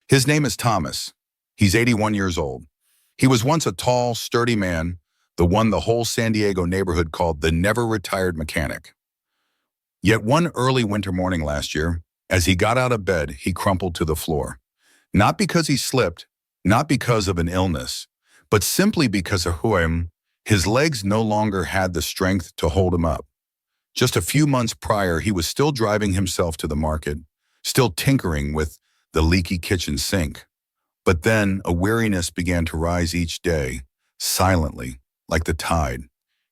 His name is Thomas. He's 81 years old. He was once a tall, sturdy man, the one the whole San Diego neighborhood called the never-retired mechanic. Yet one early winter morning last year, as he got out of bed, he crumpled to the floor. Not because he slipped, not because of an illness, but simply because of his legs no longer had the strength to hold him up. Just a few months prior, he was still driving himself to the market, still tinkering with the leaky kitchen sink. But then a weariness began to rise each day, silently, like the tide.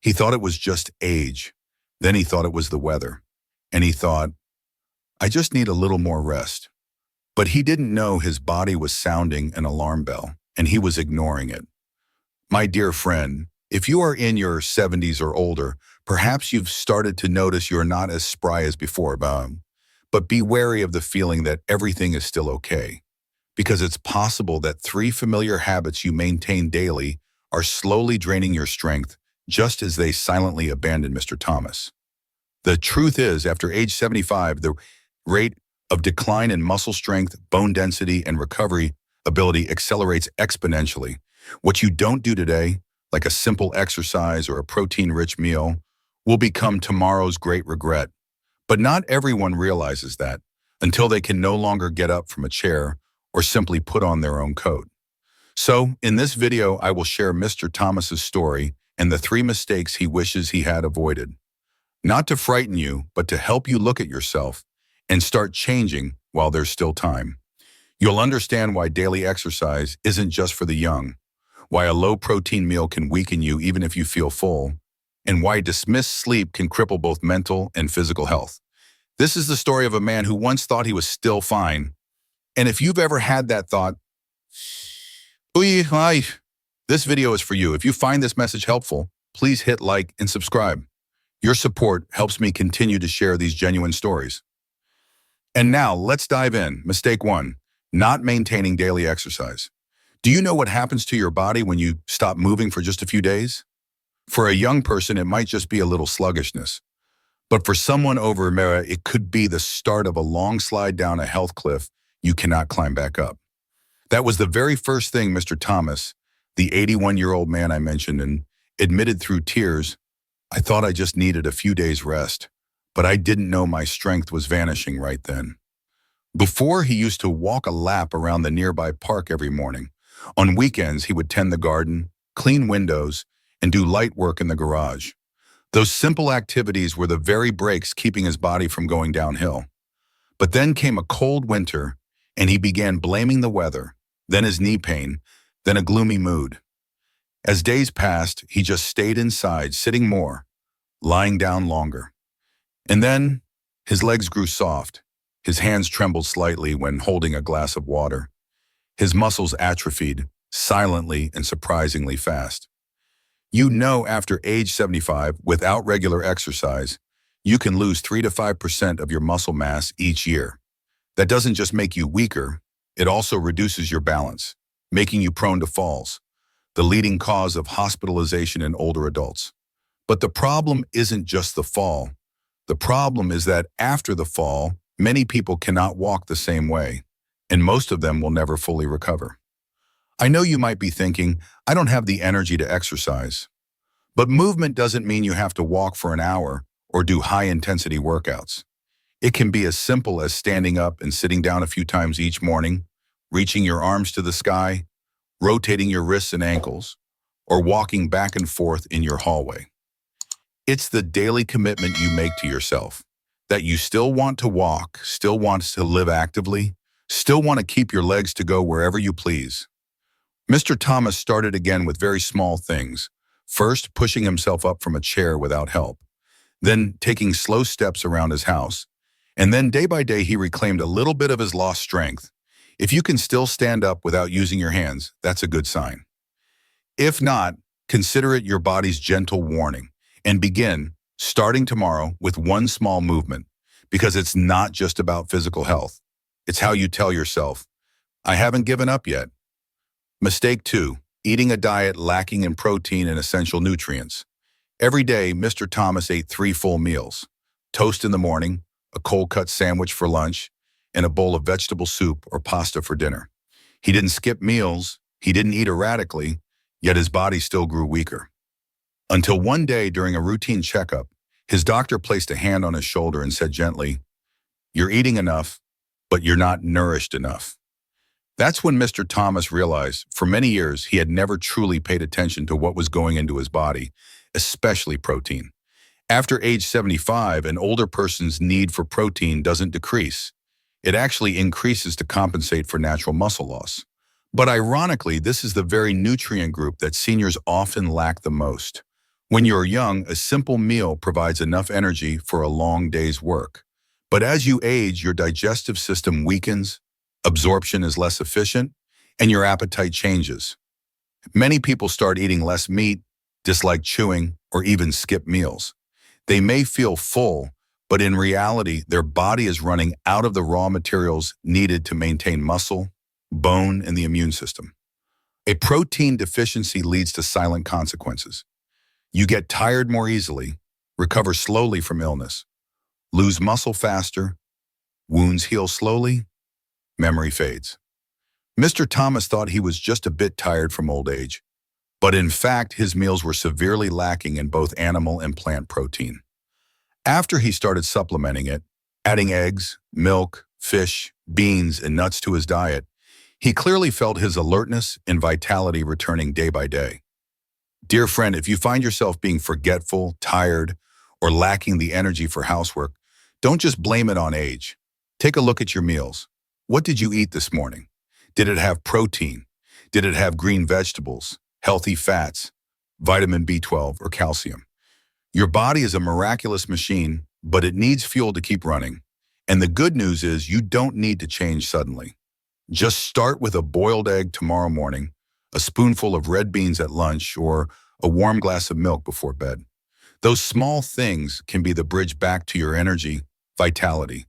He thought it was just age. Then he thought it was the weather. And he thought, I just need a little more rest. But he didn't know his body was sounding an alarm bell, and he was ignoring it. My dear friend, if you are in your 70s or older, perhaps you've started to notice you're not as spry as before, but be wary of the feeling that everything is still okay. Because it's possible that 3 familiar habits you maintain daily are slowly draining your strength, just as they silently abandoned Mr. Thomas. The truth is, after age 75, the rate of decline in muscle strength, bone density, and recovery ability accelerates exponentially. What you don't do today, like a simple exercise or a protein-rich meal, will become tomorrow's great regret. But not everyone realizes that until they can no longer get up from a chair or simply put on their own coat. So, in this video, I will share Mr. Thomas's story and the 3 mistakes he wishes he had avoided. Not to frighten you, but to help you look at yourself and start changing while there's still time. You'll understand why daily exercise isn't just for the young, why a low-protein meal can weaken you even if you feel full, and why dismissed sleep can cripple both mental and physical health. This is the story of a man who once thought he was still fine. And if you've ever had that thought, this video is for you. If you find this message helpful, please hit like and subscribe. Your support helps me continue to share these genuine stories. And now, let's dive in. Mistake 1, not maintaining daily exercise. Do you know what happens to your body when you stop moving for just a few days? For a young person, it might just be a little sluggishness. But for someone over it could be the start of a long slide down a health cliff you cannot climb back up. That was the very first thing Mr. Thomas, the 81-year-old man I mentioned, and admitted through tears, I thought I just needed a few days rest, but I didn't know my strength was vanishing right then. Before, he used to walk a lap around the nearby park every morning. On weekends, he would tend the garden, clean windows, and do light work in the garage. Those simple activities were the very brakes keeping his body from going downhill. But then came a cold winter, and he began blaming the weather, then his knee pain, then a gloomy mood. As days passed, he just stayed inside, sitting more, lying down longer. And then his legs grew soft. His hands trembled slightly when holding a glass of water. His muscles atrophied, silently and surprisingly fast. You know, after age 75, without regular exercise, you can lose 3 to 5% of your muscle mass each year. That doesn't just make you weaker, it also reduces your balance, making you prone to falls, the leading cause of hospitalization in older adults. But the problem isn't just the fall. The problem is that after the fall, many people cannot walk the same way, and most of them will never fully recover. I know you might be thinking, I don't have the energy to exercise. But movement doesn't mean you have to walk for an hour or do high-intensity workouts. It can be as simple as standing up and sitting down a few times each morning, reaching your arms to the sky, rotating your wrists and ankles, or walking back and forth in your hallway. It's the daily commitment you make to yourself, that you still want to walk, still want to live actively, still want to keep your legs to go wherever you please. Mr. Thomas started again with very small things, first pushing himself up from a chair without help, then taking slow steps around his house, and then day by day he reclaimed a little bit of his lost strength. If you can still stand up without using your hands, that's a good sign. If not, consider it your body's gentle warning and begin, starting tomorrow, with one small movement, because it's not just about physical health. It's how you tell yourself, I haven't given up yet. Mistake 2, eating a diet lacking in protein and essential nutrients. Every day, Mr. Thomas ate 3 full meals: toast in the morning, a cold-cut sandwich for lunch, and a bowl of vegetable soup or pasta for dinner. He didn't skip meals, he didn't eat erratically, yet his body still grew weaker. Until one day during a routine checkup, his doctor placed a hand on his shoulder and said gently, "You're eating enough, but you're not nourished enough." That's when Mr. Thomas realized for many years he had never truly paid attention to what was going into his body, especially protein. After age 75, an older person's need for protein doesn't decrease. It actually increases to compensate for natural muscle loss. But ironically, this is the very nutrient group that seniors often lack the most. When you're young, a simple meal provides enough energy for a long day's work. But as you age, your digestive system weakens, absorption is less efficient, and your appetite changes. Many people start eating less meat, dislike chewing, or even skip meals. They may feel full, but in reality, their body is running out of the raw materials needed to maintain muscle, bone, and the immune system. A protein deficiency leads to silent consequences. You get tired more easily, recover slowly from illness, lose muscle faster, wounds heal slowly, memory fades. Mr. Thomas thought he was just a bit tired from old age, but in fact, his meals were severely lacking in both animal and plant protein. After he started supplementing it, adding eggs, milk, fish, beans, and nuts to his diet, he clearly felt his alertness and vitality returning day by day. Dear friend, if you find yourself being forgetful, tired, or lacking the energy for housework, don't just blame it on age. Take a look at your meals. What did you eat this morning? Did it have protein? Did it have green vegetables, healthy fats, vitamin B12, or calcium? Your body is a miraculous machine, but it needs fuel to keep running. And the good news is you don't need to change suddenly. Just start with a boiled egg tomorrow morning, a spoonful of red beans at lunch, or a warm glass of milk before bed. Those small things can be the bridge back to your energy, vitality,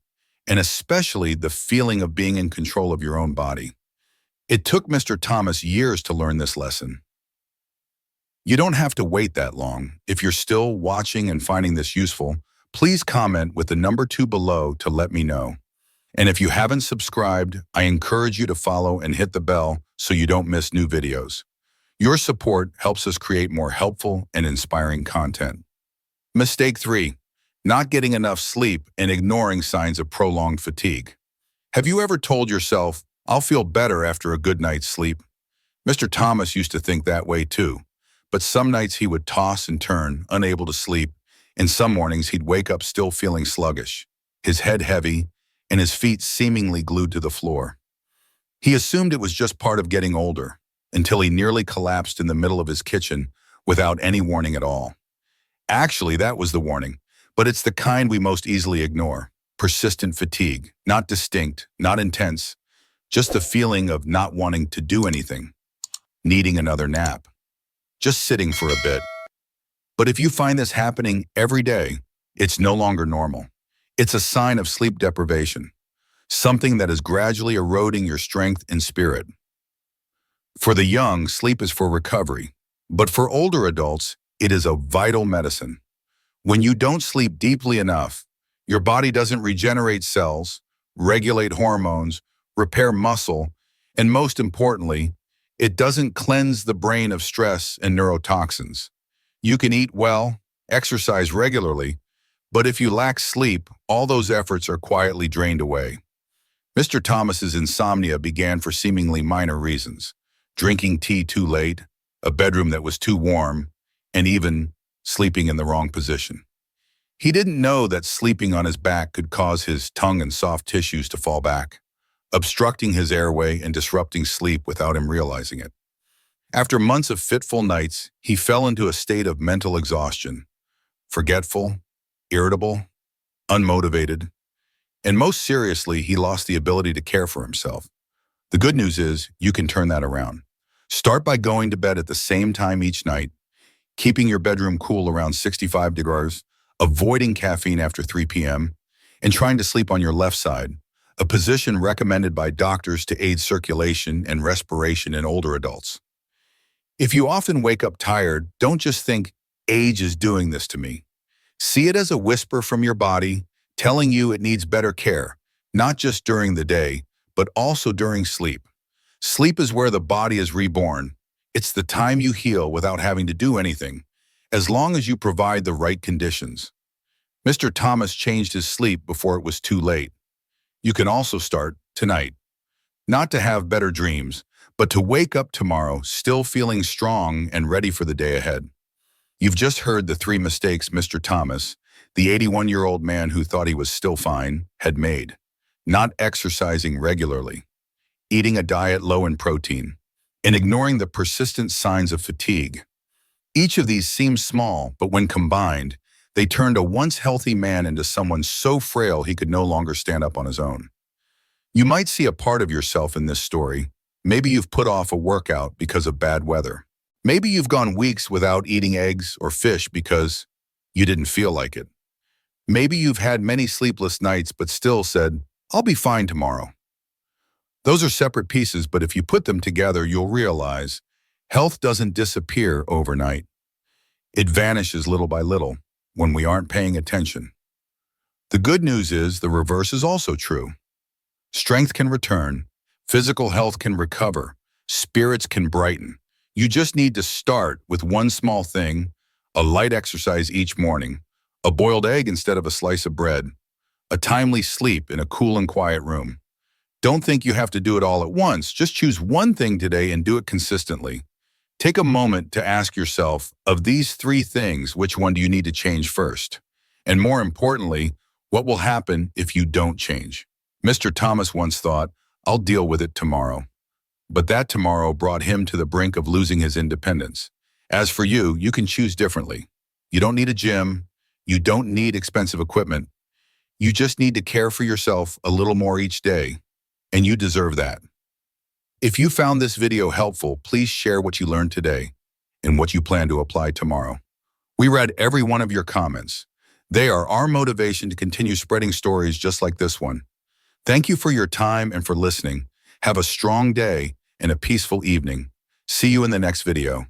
and especially the feeling of being in control of your own body. It took Mr. Thomas years to learn this lesson. You don't have to wait that long. If you're still watching and finding this useful, please comment with the number 2 below to let me know. And if you haven't subscribed, I encourage you to follow and hit the bell so you don't miss new videos. Your support helps us create more helpful and inspiring content. Mistake 3, not getting enough sleep and ignoring signs of prolonged fatigue. Have you ever told yourself, "I'll feel better after a good night's sleep"? Mr. Thomas used to think that way too, but some nights he would toss and turn, unable to sleep, and some mornings he'd wake up still feeling sluggish, his head heavy, and his feet seemingly glued to the floor. He assumed it was just part of getting older, until he nearly collapsed in the middle of his kitchen without any warning at all. Actually, that was the warning, but it's the kind we most easily ignore. Persistent fatigue, not distinct, not intense, just the feeling of not wanting to do anything, needing another nap, just sitting for a bit. But if you find this happening every day, it's no longer normal. It's a sign of sleep deprivation, something that is gradually eroding your strength and spirit. For the young, sleep is for recovery, but for older adults, it is a vital medicine. When you don't sleep deeply enough, your body doesn't regenerate cells, regulate hormones, repair muscle, and most importantly, it doesn't cleanse the brain of stress and neurotoxins. You can eat well, exercise regularly, but if you lack sleep, all those efforts are quietly drained away. Mr. Thomas's insomnia began for seemingly minor reasons: drinking tea too late, a bedroom that was too warm, and even sleeping in the wrong position. He didn't know that sleeping on his back could cause his tongue and soft tissues to fall back, obstructing his airway and disrupting sleep without him realizing it. After months of fitful nights, he fell into a state of mental exhaustion, forgetful, irritable, unmotivated, and most seriously, he lost the ability to care for himself. The good news is you can turn that around. Start by going to bed at the same time each night, keeping your bedroom cool around 65 degrees, avoiding caffeine after 3 p.m., and trying to sleep on your left side, a position recommended by doctors to aid circulation and respiration in older adults. If you often wake up tired, don't just think, "Age is doing this to me." See it as a whisper from your body telling you it needs better care, not just during the day, but also during sleep. Sleep is where the body is reborn. It's the time you heal without having to do anything, as long as you provide the right conditions. Mr. Thomas changed his sleep before it was too late. You can also start tonight. Not to have better dreams, but to wake up tomorrow still feeling strong and ready for the day ahead. You've just heard the 3 mistakes Mr. Thomas, the 81-year-old man who thought he was still fine, had made. Not exercising regularly, eating a diet low in protein, and ignoring the persistent signs of fatigue. Each of these seems small, but when combined, they turned a once healthy man into someone so frail he could no longer stand up on his own. You might see a part of yourself in this story. Maybe you've put off a workout because of bad weather. Maybe you've gone weeks without eating eggs or fish because you didn't feel like it. Maybe you've had many sleepless nights but still said, "I'll be fine tomorrow." Those are separate pieces, but if you put them together, you'll realize health doesn't disappear overnight. It vanishes little by little when we aren't paying attention. The good news is the reverse is also true. Strength can return, physical health can recover, spirits can brighten. You just need to start with one small thing: a light exercise each morning, a boiled egg instead of a slice of bread, a timely sleep in a cool and quiet room. Don't think you have to do it all at once. Just choose one thing today and do it consistently. Take a moment to ask yourself, of these 3 things, which one do you need to change first? And more importantly, what will happen if you don't change? Mr. Thomas once thought, "I'll deal with it tomorrow." But that tomorrow brought him to the brink of losing his independence. As for you, you can choose differently. You don't need a gym. You don't need expensive equipment. You just need to care for yourself a little more each day, and you deserve that. If you found this video helpful, please share what you learned today and what you plan to apply tomorrow. We read every one of your comments. They are our motivation to continue spreading stories just like this one. Thank you for your time and for listening. Have a strong day and a peaceful evening. See you in the next video.